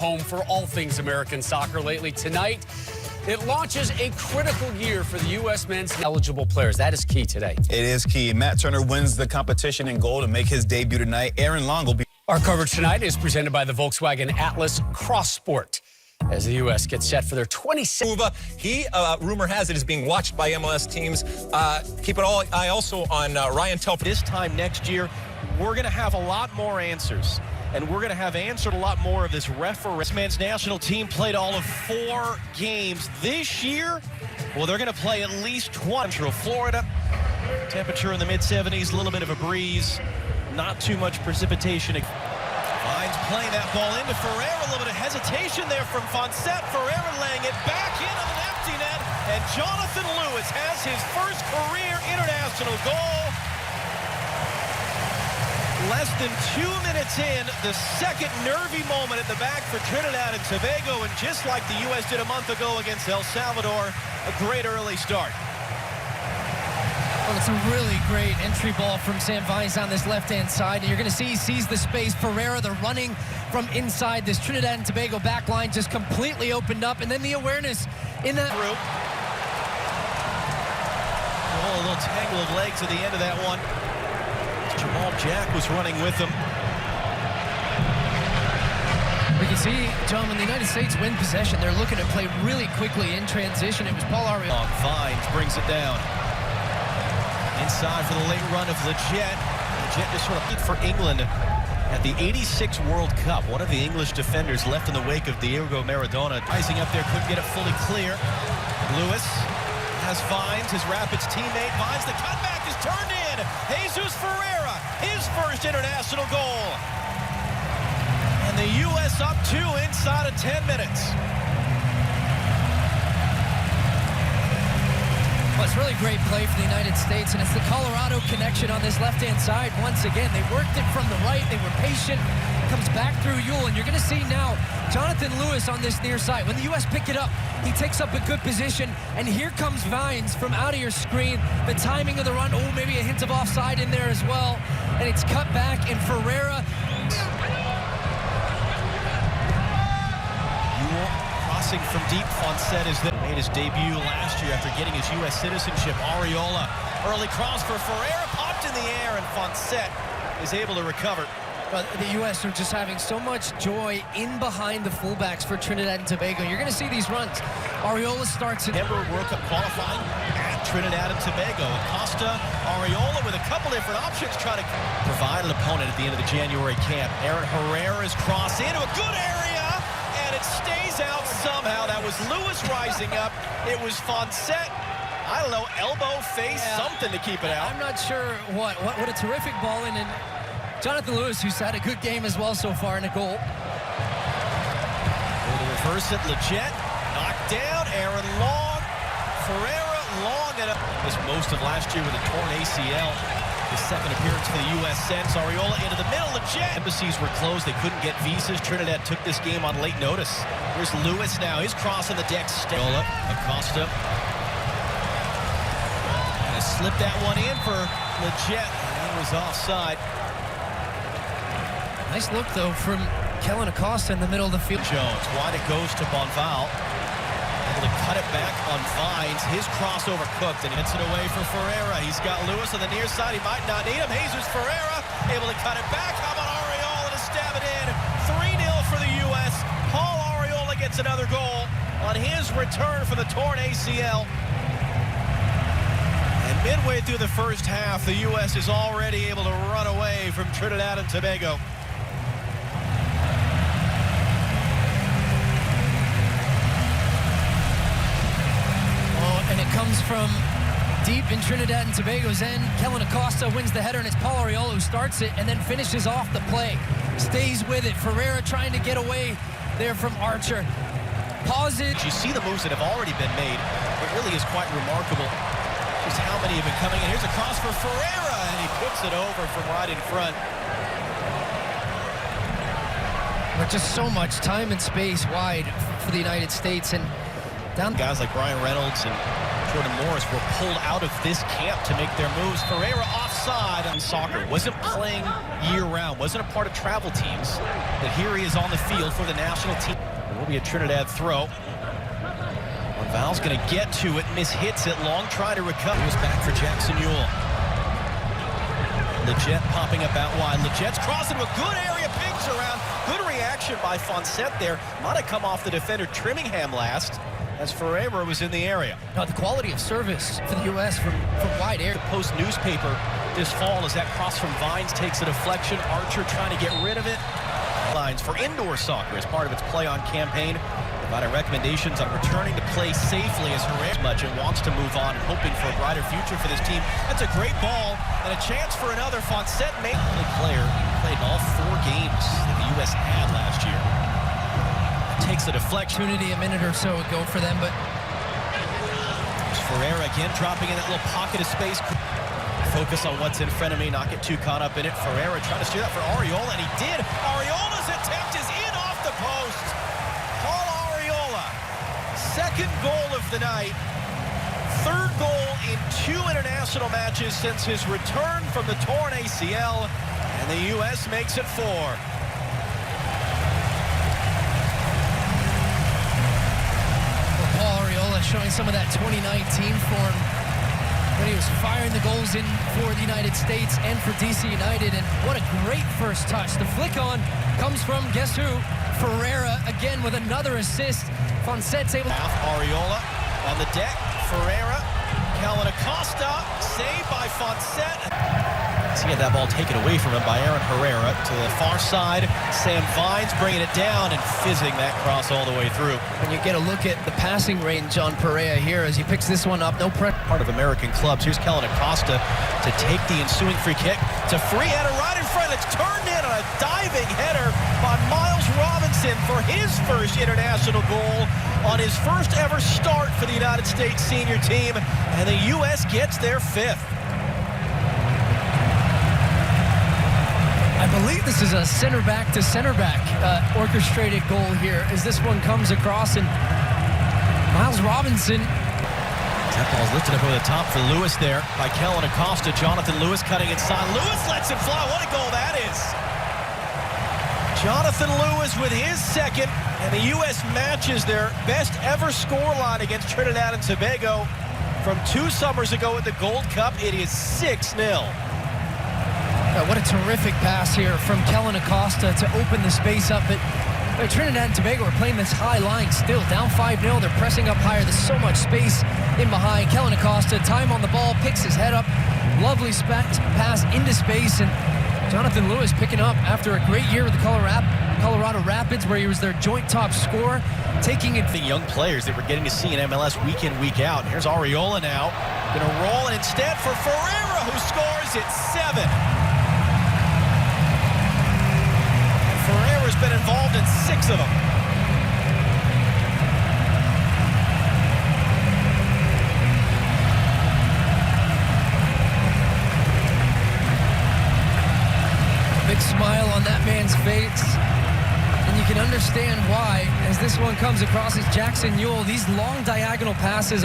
Home for all things American soccer lately. Tonight, it launches a critical year for the U.S. men's eligible players. That is key today. It is key. Matt Turner wins the competition in goal to make his debut tonight. Aaron Long will be... Our coverage tonight is presented by the Volkswagen Atlas Cross Sport. As the U.S. gets set for their 26th. He, rumor has it, is being watched by MLS teams. Keep an eye also on Ryan Telfer. This time next year, we're going to have a lot more answers. And we're going to have answered a lot more of this referee. This men's national team played all of 4 games this year. Well, they're going to play at least 20. Central Florida, temperature in the mid-70s, a little bit of a breeze, not too much precipitation. Vines playing that ball into Ferreira, a little bit of hesitation there from Fonset. Ferreira laying it back in on an empty net, and Jonathan Lewis has his first career international goal. Less than 2 minutes in, the second nervy moment at the back for Trinidad and Tobago, and just like the U.S. did a month ago against El Salvador, a great early start. Well, it's a really great entry ball from Sam Vines on this left-hand side, and you're going to see he sees the space. Ferreira, the running from inside this Trinidad and Tobago back line just completely opened up, and then the awareness in that group. Oh, a little tangle of legs at the end of that one. Jamal Jack was running with him. We can see, John, when the United States win possession, they're looking to play really quickly in transition. It was Paul Arriola. Vines brings it down. Inside for the late run of Leggett. Leggett just sort of beat for England at the '86 World Cup. One of the English defenders left in the wake of Diego Maradona. Rising up there, couldn't get it fully clear. Lewis has Vines, his Rapids teammate. Vines, the cutback is turned in. Jesus Ferreira, his first international goal. And the U.S. up 2 inside of 10 minutes. Well, it's really great play for the United States, and it's the Colorado connection on this left-hand side. Once again, they worked it from the right. They were patient. Comes back through Yule, and you're going to see now Jonathan Lewis on this near side. When the U.S. pick it up, he takes up a good position, and here comes Vines from out of your screen. The timing of the run, oh, maybe a hint of offside in there as well, and it's cut back, and Ferreira. Yule crossing from deep. Fonset is there. Made his debut last year after getting his U.S. citizenship. Arriola, early cross for Ferreira, popped in the air, and Fonset is able to recover. But the U.S. are just having so much joy in behind the fullbacks for Trinidad and Tobago. You're going to see these runs. Arriola starts in Denver World Cup qualifying at Trinidad and Tobago. Acosta, Arriola with a couple different options, trying to provide an opponent at the end of the January camp. Aaron Herrera's cross into a good area, and it stays out somehow. That was Lewis rising up. It was Fonset. I don't know, elbow, face, something to keep it out. I'm not sure what a terrific ball in, and Jonathan Lewis, who's had a good game as well so far, in a goal. The reverse it, Leggett, knocked down, Aaron Long, Ferreira, Long, and missed most of last year with a torn ACL. His second appearance for the U.S. since. Arriola into the middle, Leggett. Embassies were closed, they couldn't get visas. Trinidad took this game on late notice. Here's Lewis now, his cross on the deck. Acosta. Gonna slip that one in for Leggett, and he was offside. Nice look, though, from Kellen Acosta in the middle of the field. Jones, wide it goes to Bonval. Able to cut it back on Vines. His crossover cooked, and hits it away for Ferreira. He's got Lewis on the near side. He might not need him. Jesus Ferreira able to cut it back. How about Arriola to stab it in? 3-0 for the U.S. Paul Arriola gets another goal on his return for the torn ACL. And midway through the first half, the U.S. is already able to run away from Trinidad and Tobago. And it comes from deep in Trinidad and Tobago's end. Kellen Acosta wins the header, and it's Paul Arriola who starts it and then finishes off the play. Stays with it. Ferreira trying to get away there from Archer. Pause it. You see the moves that have already been made. It really is quite remarkable just how many have been coming in. Here's a cross for Ferreira, and he puts it over from right in front. But just so much time and space wide for the United States, and down guys like Brian Reynolds and Rashford and Morris were pulled out of this camp to make their moves. Ferreira offside on soccer. Wasn't playing year-round. Wasn't a part of travel teams. But here he is on the field for the national team. It will be a Trinidad throw. Val's going to get to it. Hits it. Long try to recover. He was back for Jackson Ewell. Leggett popping up out wide. Leggett's crossing to a good area. Pigs around. Good reaction by Fonset there. Might have come off the defender Trimmingham last as Ferreira was in the area. Now, the quality of service for the U.S. from wide area. The Post newspaper this fall as that cross from Vines takes a deflection. Archer trying to get rid of it. Lines for indoor soccer as part of its play-on campaign. Providing recommendations on returning to play safely as Herrera much and wants to move on and hoping for a brighter future for this team. That's a great ball and a chance for another. Fonset made the player played in all 4 games that the U.S. had last year. Takes a deflection. Opportunity a minute or so ago for them, but Ferreira again dropping in that little pocket of space. Focus on what's in front of me, not get too caught up in it. Ferreira trying to steer that for Arriola, and he did. Arriola's attempt is in off the post. Paul Arriola, second goal of the night. Third goal in 2 international matches since his return from the torn ACL, and the U.S. makes it 4. Paul Arriola showing some of that 2019 form when he was firing the goals in for the United States and for DC United, and what a great first touch. The flick on comes from, guess who? Ferreira again with another assist. Fonset's able to... Arriola on the deck. Ferreira, Kellen Acosta, saved by Fonset. He had that ball taken away from him by Aaron Herrera to the far side. Sam Vines bringing it down and fizzing that cross all the way through. When you get a look at the passing range on Perea here as he picks this one up, no pressure. Part of American clubs. Here's Kellen Acosta to take the ensuing free kick. It's a free header right in front. It's turned in on a diving header by Miles Robinson for his first international goal on his first ever start for the United States senior team. And the U.S. gets their 5th. I believe this is a center back to center back orchestrated goal here as this one comes across, and Miles Robinson. That ball's lifted up over the top for Lewis there by Kellen Acosta. Jonathan Lewis cutting inside. Lewis lets it fly. What a goal that is. Jonathan Lewis with his second, and the U.S. matches their best ever scoreline against Trinidad and Tobago from 2 summers ago at the Gold Cup. It is 6-0. What a terrific pass here from Kellen Acosta to open the space up. But Trinidad and Tobago are playing this high line still, down 5-0. They're pressing up higher. There's so much space in behind. Kellen Acosta, time on the ball, picks his head up. Lovely pass into space, and Jonathan Lewis picking up after a great year with the Colorado Rapids, where he was their joint top scorer, taking it. The young players that we're getting to see in MLS week in, week out. Here's Arriola now. Gonna roll, and instead for Ferreira, who scores at 7. Ferreira's been involved in 6 of them. Big smile on that man's face, and you can understand why as this one comes across as Jackson Ewell. These long diagonal passes